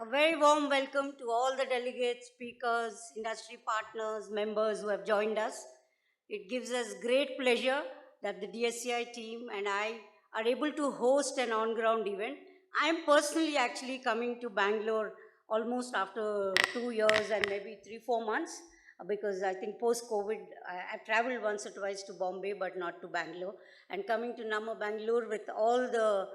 A very warm welcome to all the delegates, speakers, industry partners, members who have joined us. It gives us great pleasure that the DSCI team and I are able to host an on-ground event. I am personally actually coming to Bangalore almost after 2 years and maybe 3-4 months because I think post-COVID, I've traveled once or twice to Bombay but not to Bangalore. And coming to Nama Bangalore with all the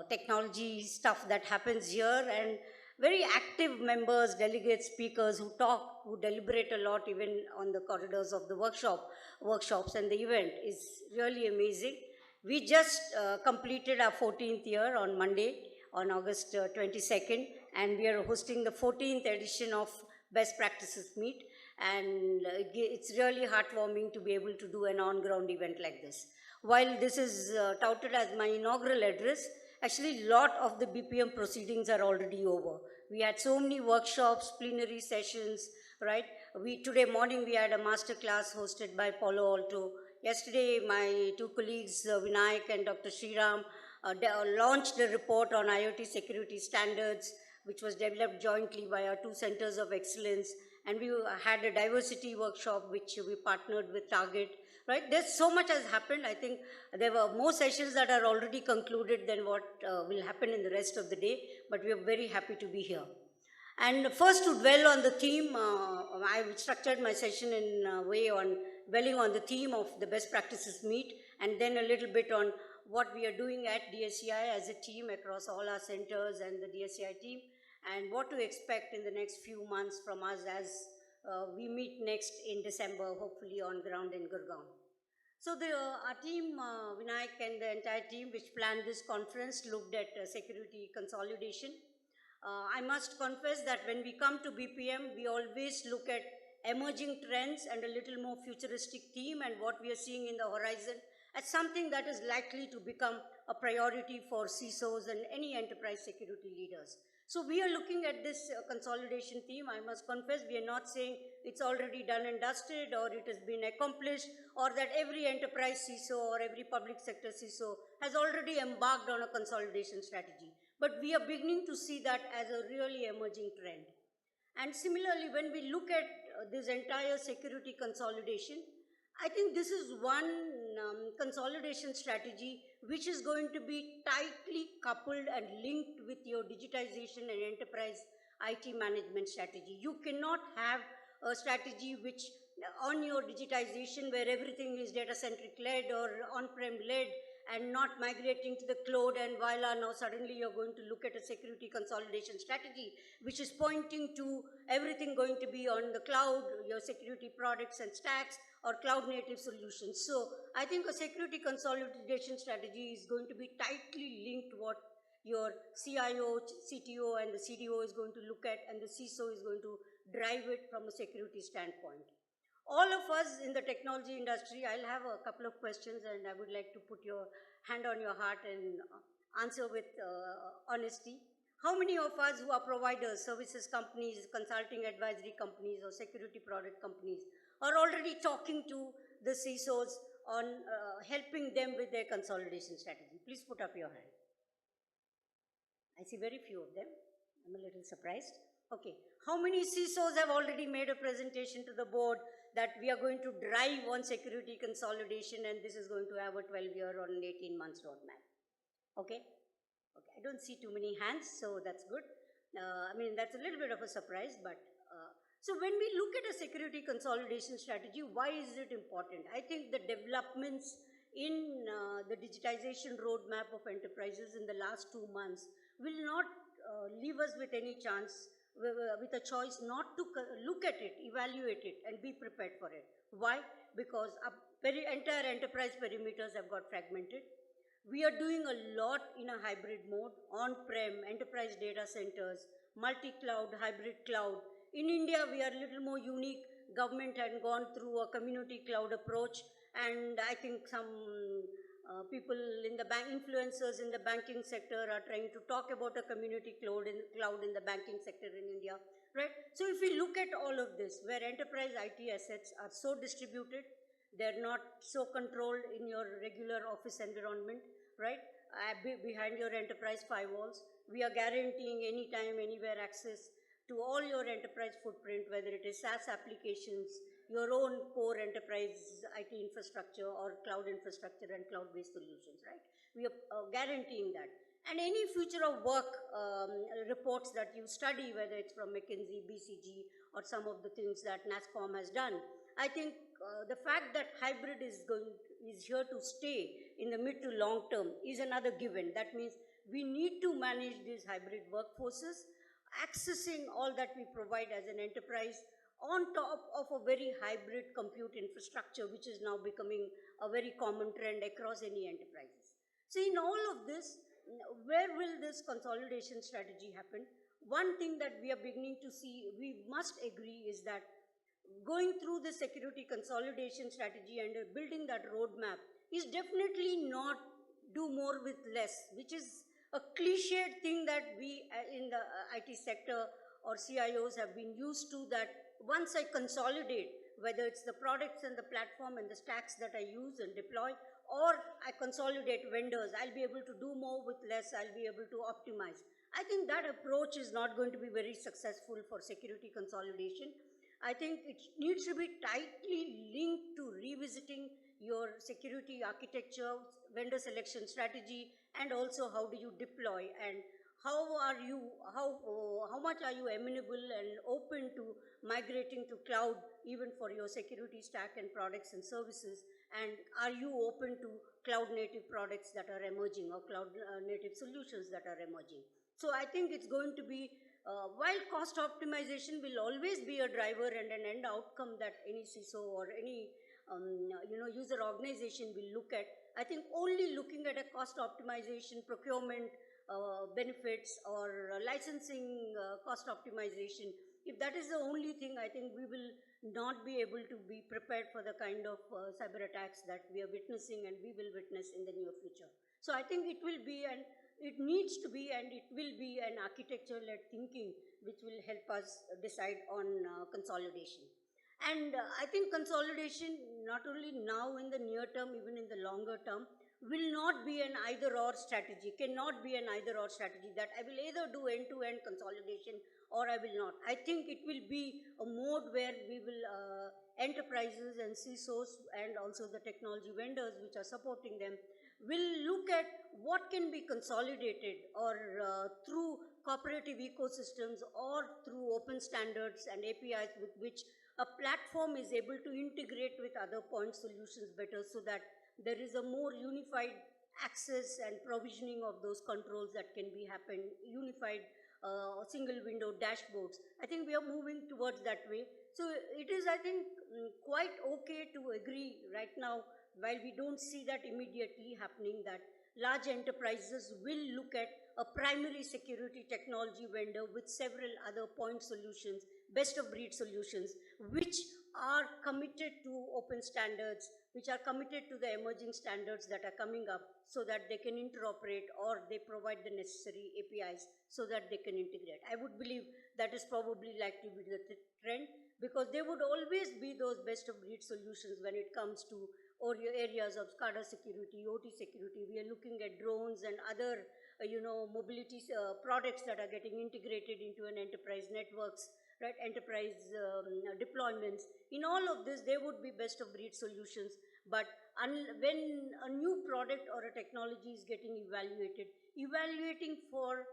technology stuff that happens here and very active members, delegates, speakers who talk, who deliberate a lot even on the corridors of the workshops and the event is really amazing. We just completed our 14th year on Monday, on August 22nd, and we are hosting the 14th edition of Best Practices Meet, and it's really heartwarming to be able to do an on-ground event like this. While this is touted as my inaugural address, actually a lot of the BPM proceedings are already over. We had so many workshops, plenary sessions, right? Today morning we had a master class hosted by Palo Alto. Yesterday my two colleagues, Vinayak and Dr. Sriram, launched a report on IoT security standards, which was developed jointly by our two centers of excellence. And we had a diversity workshop, which we partnered with Target, right? There's so much has happened. I think there were more sessions that are already concluded than what will happen in the rest of the day, but we are very happy to be here. And first to dwell on the theme, I've structured my session in a way on dwelling on the theme of the best practices meet, and then a little bit on what we are doing at DSCI as a team across all our centers and the DSCI team, and what to expect in the next few months from us as we meet next in December, hopefully on ground in Gurgaon. So our team, Vinayak and the entire team which planned this conference looked at security consolidation. I must confess that when we come to BPM, we always look at emerging trends and a little more futuristic theme and what we are seeing in the horizon as something that is likely to become a priority for CISOs and any enterprise security leaders. So we are looking at this consolidation theme. I must confess, we are not saying it's already done and dusted or it has been accomplished or that every enterprise CISO or every public sector CISO has already embarked on a consolidation strategy. But we are beginning to see that as a really emerging trend. And similarly, when we look at this entire security consolidation, I think this is one consolidation strategy which is going to be tightly coupled and linked with your digitization and enterprise IT management strategy. You cannot have a strategy which on your digitization where everything is data-centric led or on-prem led and not migrating to the cloud, and voila, now suddenly you're going to look at a security consolidation strategy which is pointing to everything going to be on the cloud, your security products and stacks, or cloud native solutions. So I think a security consolidation strategy is going to be tightly linked to what your CIO, CTO, and the CDO is going to look at, and the CISO is going to drive it from a security standpoint. All of us in the technology industry, I'll have a couple of questions and I would like to put your hand on your heart and answer with honesty. How many of us who are providers, services companies, consulting advisory companies, or security product companies are already talking to the CISOs on helping them with their consolidation strategy? Please put up your hand. I see very few of them. I'm a little surprised. Okay. How many CISOs have already made a presentation to the board that we are going to drive on security consolidation and this is going to have a 12-year or an 18 months roadmap? Okay. Okay. I don't see too many hands, so that's good. I mean, that's a little bit of a surprise, but so when we look at a security consolidation strategy, why is it important? I think the developments in the digitization roadmap of enterprises in the last 2 months will not leave us with any chance, with a choice not to look at it, evaluate it, and be prepared for it. Why? Because our entire enterprise perimeters have got fragmented. We are doing a lot in a hybrid mode, on-prem, enterprise data centers, multi-cloud, hybrid cloud. In India, we are a little more unique. Government had gone through a community cloud approach, and I think some people in the influencers in the banking sector are trying to talk about a community cloud in the banking sector in India, right? So if we look at all of this, where enterprise IT assets are so distributed, they're not so controlled in your regular office environment, right? behind your enterprise firewalls. We are guaranteeing anytime, anywhere access to all your enterprise footprint, whether it is SaaS applications, your own core enterprise IT infrastructure or cloud infrastructure and cloud-based solutions, right? We are guaranteeing that. And any future of work reports that you study, whether it's from McKinsey, BCG, or some of the things that NASSCOM has done, I think the fact that hybrid is here to stay in the mid to long term is another given. That means we need to manage these hybrid workforces, accessing all that we provide as an enterprise on top of a very hybrid compute infrastructure, which is now becoming a very common trend across any enterprises. So in all of this, where will this consolidation strategy happen? One thing that we are beginning to see, we must agree, is that going through the security consolidation strategy and building that roadmap is definitely not do more with less, which is a cliched thing that we in the IT sector or CIOs have been used to, that once I consolidate, whether it's the products and the platform and the stacks that I use and deploy, or I consolidate vendors, I'll be able to do more with less, I'll be able to optimize. I think that approach is not going to be very successful for security consolidation. I think it needs to be tightly linked to revisiting your security architecture, vendor selection strategy, and also how do you deploy, and how much are you amenable and open to migrating to cloud even for your security stack and products and services, and are you open to cloud native products that are emerging or cloud native solutions that are emerging. So I think it's going to be, while cost optimization will always be a driver and an end outcome that any CISO or any user organization will look at, I think only looking at a cost optimization, procurement benefits, or licensing cost optimization, if that is the only thing, I think we will not be able to be prepared for the kind of cyber attacks that we are witnessing and we will witness in the near future. So I think it will be, and it needs to be, and it will be an architecture-led thinking which will help us decide on consolidation. And I think consolidation, not only now in the near term, even in the longer term, will not be an either-or strategy, cannot be an either-or strategy, that I will either do end-to-end consolidation or I will not. I think it will be a mode where we will, enterprises and CISOs and also the technology vendors which are supporting them, will look at what can be consolidated, or through cooperative ecosystems or through open standards and APIs with which a platform is able to integrate with other point solutions better, so that there is a more unified access and provisioning of those controls that can be happen, unified single window dashboards. I think we are moving towards that way. So it is, I think, quite okay to agree right now, while we don't see that immediately happening, that large enterprises will look at a primary security technology vendor with several other point solutions, best of breed solutions, which are committed to open standards, which are committed to the emerging standards that are coming up, so that they can interoperate or they provide the necessary APIs so that they can integrate. I would believe that is probably likely to be the trend, because there would always be those best of breed solutions when it comes to or your areas of SCADA security, OT security. We are looking at drones and other, mobility products that are getting integrated into an enterprise networks, right? Enterprise deployments. In all of this, there would be best of breed solutions. But when a new product or a technology is getting evaluating for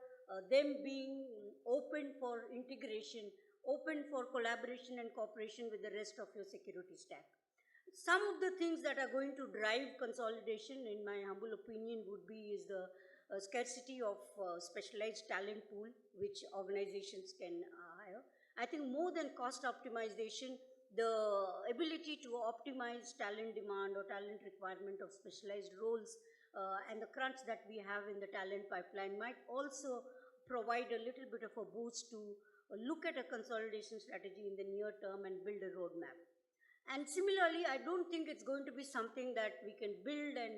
them being open for integration, open for collaboration and cooperation with the rest of your security stack. Some of the things that are going to drive consolidation, in my humble opinion, would be is the scarcity of specialized talent pool which organizations can hire. I think more than cost optimization, the ability to optimize talent demand or talent requirement of specialized roles and the crunch that we have in the talent pipeline might also provide a little bit of a boost to look at a consolidation strategy in the near term and build a roadmap. And similarly, I don't think it's going to be something that we can build and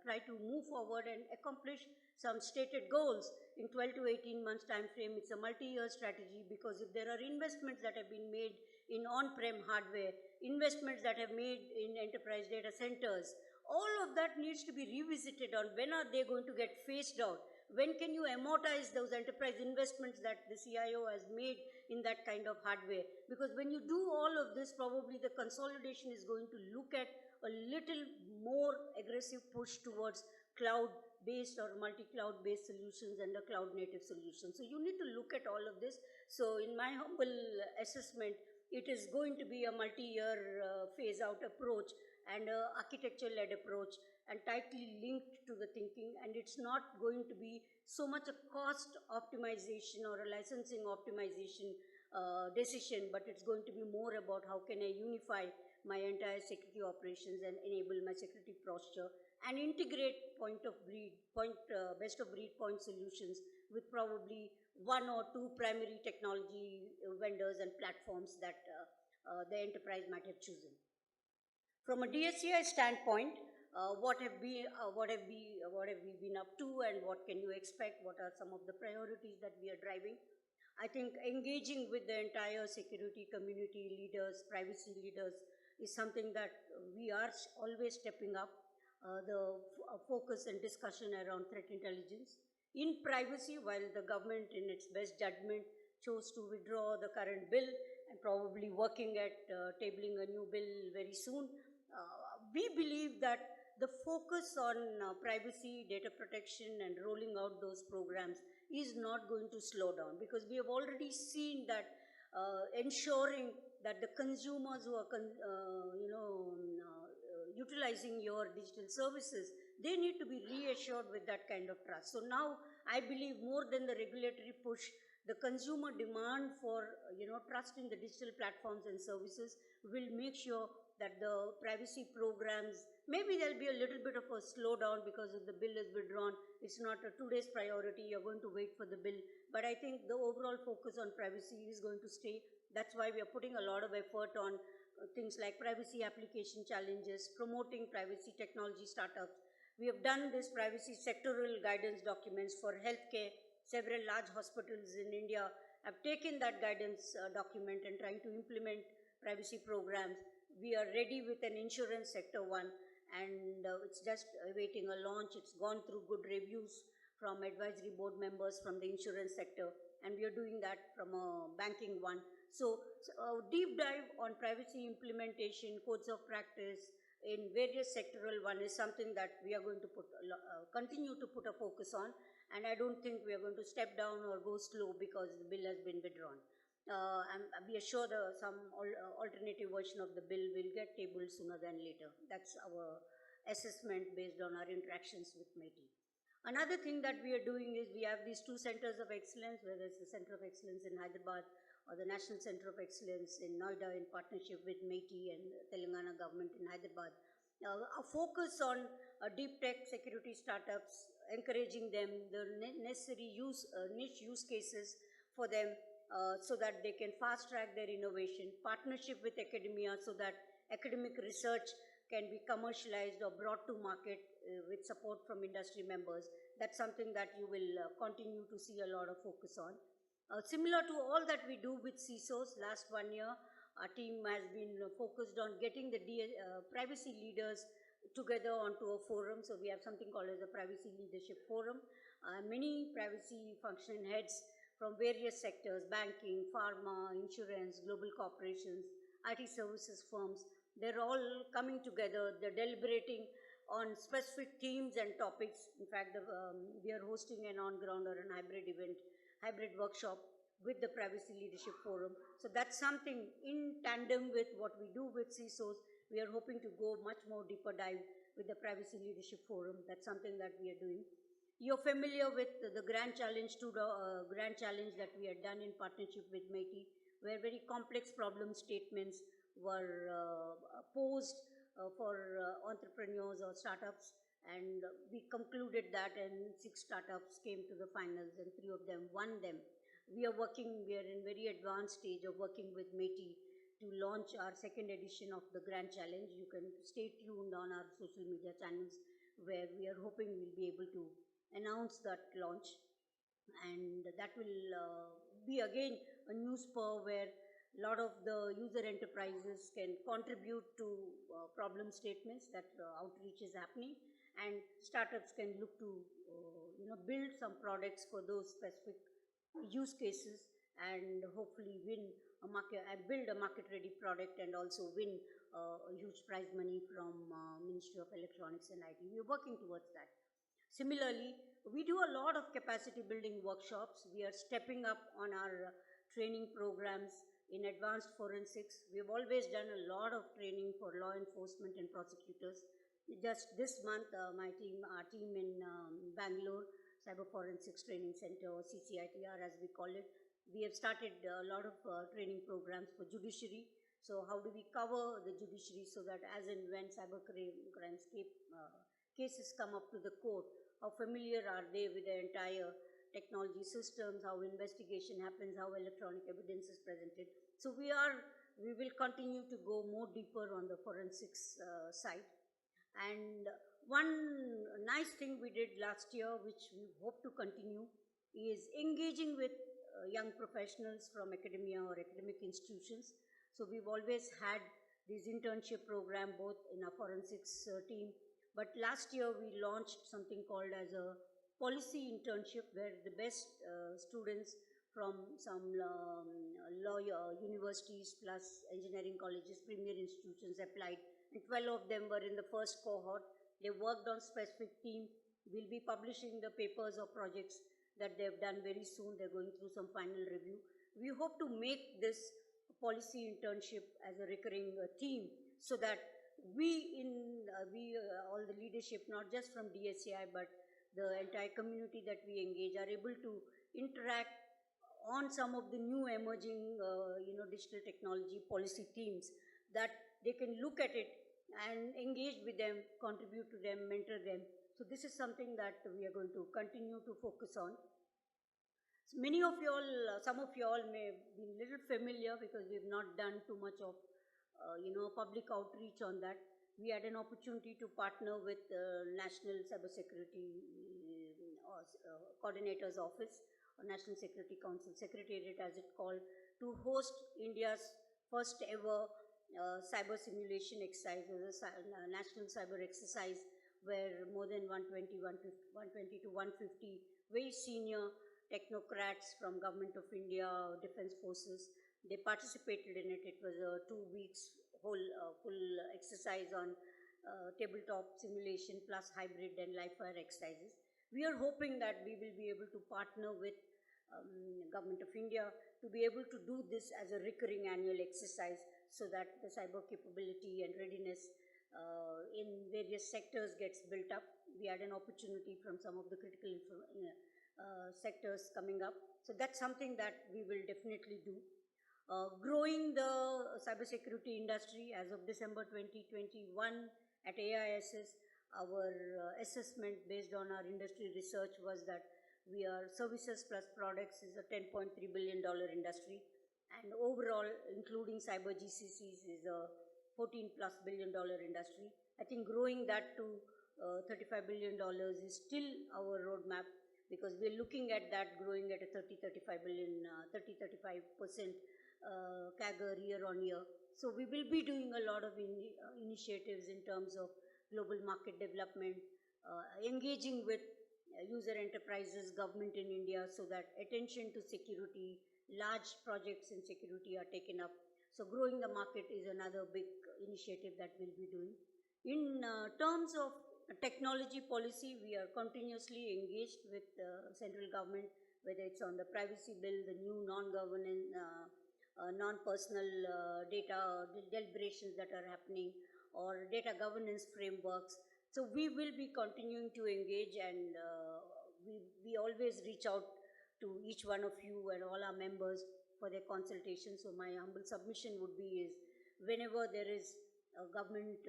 try to move forward and accomplish some stated goals in 12 to 18 months time frame. It's a multi-year strategy, because if there are investments that have been made in on-prem hardware, investments that have made in enterprise data centers, all of that needs to be revisited on when are they going to get phased out. When can you amortize those enterprise investments that the CIO has made in that kind of hardware? Because when you do all of this, probably the consolidation is going to look at a little more aggressive push towards cloud-based or multi-cloud-based solutions and the cloud-native solutions. So you need to look at all of this. So in my humble assessment, it is going to be a multi-year phase-out approach and architecture-led approach and tightly linked to the thinking, and it's not going to be so much a cost optimization or a licensing optimization decision, but it's going to be more about how can I unify my entire security operations and enable my security posture and integrate best of breed point solutions with probably one or two primary technology vendors and platforms that the enterprise might have chosen. From a DSCI standpoint, what have we been up to, and what can you expect? What are some of the priorities that we are driving? I think engaging with the entire security community leaders, privacy leaders, is something that we are always stepping up. The focus and discussion around threat intelligence. In privacy, while the government in its best judgment chose to withdraw the current bill and probably working at tabling a new bill very soon, we believe that the focus on privacy, data protection and rolling out those programs is not going to slow down, because we have already seen that ensuring that the consumers who are utilizing your digital services, they need to be reassured with that kind of trust. So now I believe more than the regulatory push, the consumer demand for trust in the digital platforms and services will make sure that the privacy programs, maybe there'll be a little bit of a slowdown because if the bill is withdrawn, it's not a 2 days priority, you're going to wait for the bill. But I think the overall focus on privacy is going to stay. That's why we are putting a lot of effort on things like privacy application challenges, promoting privacy technology startups. We have done this privacy sectoral guidance documents for healthcare. Several large hospitals in India have taken that guidance document and trying to implement privacy programs. We are ready with an insurance sector one, and it's just awaiting a launch. It's gone through good reviews from advisory board members from the insurance sector, and we are doing that from a banking one. So a deep dive on privacy implementation, codes of practice in various sectoral one is something that we are going to continue to put a focus on, and I don't think we are going to step down or go slow because the bill has been withdrawn. We are sure some alternative version of the bill will get tabled sooner than later. That's our assessment based on our interactions with MeitY. Another thing that we are doing is we have these two centers of excellence, whether it's the Center of Excellence in Hyderabad or the National Center of Excellence in Noida in partnership with MeitY and Telangana government in Hyderabad. A focus on deep tech security startups, encouraging them, the necessary niche use cases for them, so that they can fast track their innovation, partnership with academia so that academic research can be commercialized or brought to market with support from industry members. That's something that you will continue to see a lot of focus on. Similar to all that we do with CISOs, last 1 year, our team has been focused on getting the privacy leaders together onto a forum. So we have something called as a Privacy Leadership Forum. Many privacy function heads from various sectors, banking, pharma, insurance, global corporations, IT services firms, they're all coming together, they're deliberating on specific themes and topics. In fact, we are hosting an on-ground or an hybrid workshop with the Privacy Leadership Forum. So that's something in tandem with what we do with CISOs. We are hoping to go much more deeper dive with the Privacy Leadership Forum. That's something that we are doing. You're familiar with the Grand Challenge that we had done in partnership with MeitY, where very complex problem statements were posed for entrepreneurs or startups, and we concluded that, and 6 startups came to the finals and 3 of them won them. We are in very advanced stage of working with MeitY to launch our 2nd edition of the Grand Challenge. You can stay tuned on our social media channels, where we are hoping we'll be able to announce that launch, and that will be again a new spur where a lot of the user enterprises can contribute to problem statements that outreach is happening, and startups can look to build some products for those specific use cases, and hopefully win a market and build a market ready product, and also win a huge prize money from Ministry of Electronics and IT. We are working towards that. Similarly, we do a lot of capacity building workshops. We are stepping up on our training programs in advanced forensics. We've always done a lot of training for law enforcement and prosecutors. Just this month, our team in Bangalore, Cyber Forensics Training Center, or CCITR as we call it, we have started a lot of training programs for judiciary. So how do we cover the judiciary so that as and when cyber crimes cases come up to the court, how familiar are they with the entire technology systems, how investigation happens, how electronic evidence is presented. So we will continue to go more deeper on the forensics side. And one nice thing we did last year, which we hope to continue, is engaging with young professionals from academia or academic institutions. So we've always had this internship program both in our forensics team, but last year we launched something called as a policy internship, where the best students from some law universities plus engineering colleges, premier institutions applied, and 12 of them were in the first cohort. They worked on specific team. We'll be publishing the papers or projects that they've done very soon. They're going through some final review. We hope to make this policy internship as a recurring theme, so that all the leadership, not just from DSCI, but the entire community that we engage, are able to interact on some of the new emerging, digital technology policy themes, that they can look at it and engage with them, contribute to them, mentor them. So this is something that we are going to continue to focus on. So many of you all, some of you all may be a little familiar because we've not done too much of, public outreach on that. We had an opportunity to partner with the National Cybersecurity Coordinator's Office, or National Security Council, Secretariat as it's called, to host India's first ever cyber simulation exercise. It was a national cyber exercise where more than 120 to 150 very senior technocrats from Government of India, Defense Forces, they participated in it. It was a 2 weeks whole full exercise on tabletop simulation plus hybrid and live fire exercises. We are hoping that we will be able to partner with Government of India to be able to do this as a recurring annual exercise, so that the cyber capability and readiness in various sectors gets built up. We had an opportunity from some of the critical sectors coming up. So that's something that we will definitely do. Growing the cybersecurity industry. As of December 2021 at AISS, our assessment based on our industry research was that we are services plus products is a $10.3 billion industry, and overall, including cyber GCCs, is a $14+ billion industry. I think growing that to $35 billion is still our roadmap, because we're looking at that growing at a 30-35% CAGR year on year. So we will be doing a lot of initiatives in terms of global market development, engaging with user enterprises, government in India, so that attention to security, large projects in security are taken up. So growing the market is another big initiative that we'll be doing. In terms of technology policy, we are continuously engaged with the central government, whether it's on the privacy bill, the new non-governance, non-personal data deliberations that are happening, or data governance frameworks. So we will be continuing to engage, and we always reach out to each one of you and all our members for their consultation. So my humble submission would be is, whenever there is a government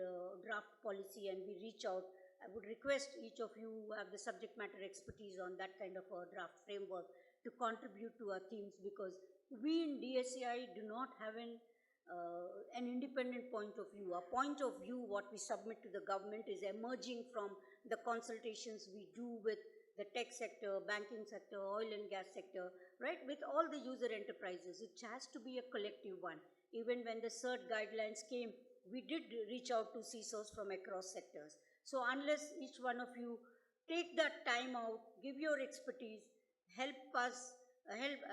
draft policy and we reach out, I would request each of you who have the subject matter expertise on that kind of a draft framework to contribute to our themes, because we in DSCI do not have an independent point of view. Our point of view, what we submit to the government, is emerging from the consultations we do with the tech sector, banking sector, oil and gas sector, right, with all the user enterprises. It has to be a collective one. Even when the CERT guidelines came, we did reach out to CISOs from across sectors. So unless each one of you take that time out, give your expertise, help us,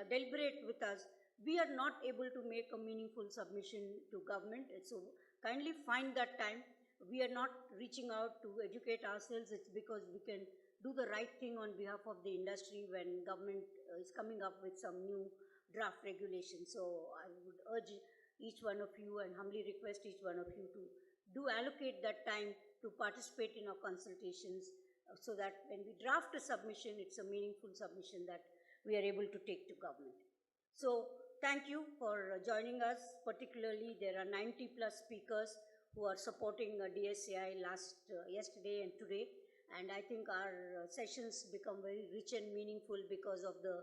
deliberate with us, we are not able to make a meaningful submission to government. So kindly find that time. We are not reaching out to educate ourselves. It's because we can do the right thing on behalf of the industry when government is coming up with some new draft regulations. So I would urge each one of you and humbly request each one of you to do allocate that time to participate in our consultations, so that when we draft a submission, it's a meaningful submission that we are able to take to government. So thank you for joining us. Particularly, there are 90 plus speakers who are supporting DSCI yesterday and today. And I think our sessions become very rich and meaningful because of the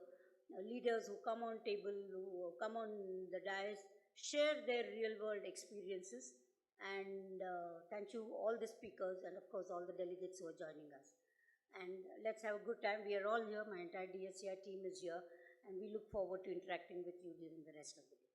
leaders who come on table, who come on the dais, share their real world experiences. And thank you all the speakers and of course all the delegates who are joining us. And let's have a good time. We are all here. My entire DSCI team is here. And we look forward to interacting with you during the rest of the day.